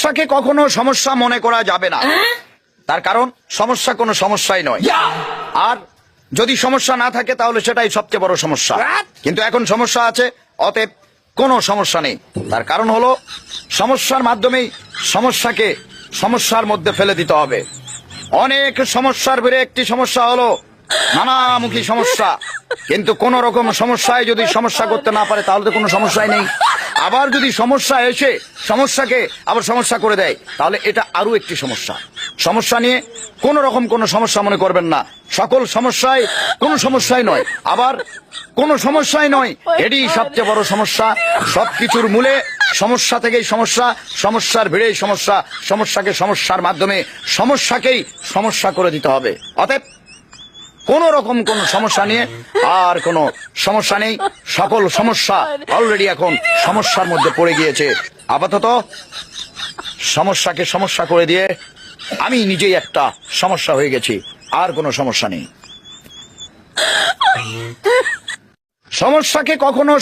সমস্যাকে কখনো সমস্যা মনে করা যাবে না, তার কারণ সমস্যা কোনো সমস্যাই নয়। আর যদি সমস্যা না থাকে তাহলে সেটাই সবচেয়ে বড় সমস্যা। কিন্তু এখন সমস্যা আছে, অতএব কোনো সমস্যা নেই। তার কারণ হলো সমস্যার মাধ্যমেই সমস্যাকে সমস্যার মধ্যে ফেলে দিতে হবে। অনেক সমস্যার ভিড়ে একটি সমস্যা হলো নানামুখী সমস্যা। কিন্তু কোন রকম সমস্যায় যদি সমস্যা করতে না পারে তাহলে তো কোনো সমস্যাই নেই। আবার যদি সমস্যা এসে সমস্যাকে আবার সমস্যা করে দেয় তাহলে এটা আরো একটি সমস্যা। সমস্যা নিয়ে কোন রকম কোনো সমস্যা মনে করবেন না। সকল সমস্যায় কোনো সমস্যাই নয়, আবার কোনো সমস্যাই নয়, এটি সবচেয়ে বড় সমস্যা। সবকিছুর মূলে সমস্যা থেকেই সমস্যা, সমস্যার ভিড়েই সমস্যা, সমস্যাকে সমস্যার মাধ্যমে সমস্যাকেই সমস্যা করে দিতে হবে। অতএব কোন রকম কোন সমস্যা নিয়ে আর কোনো সমস্যা নেই। সকল সমস্যা অলরেডি এখন সমস্যার মধ্যে পড়ে গিয়েছে। আপাতত সমস্যাকে সমস্যা করে দিয়ে আমি নিজেই একটা সমস্যা হয়ে গেছি, আর কোনো সমস্যা নেই। সমস্যাকে কখনো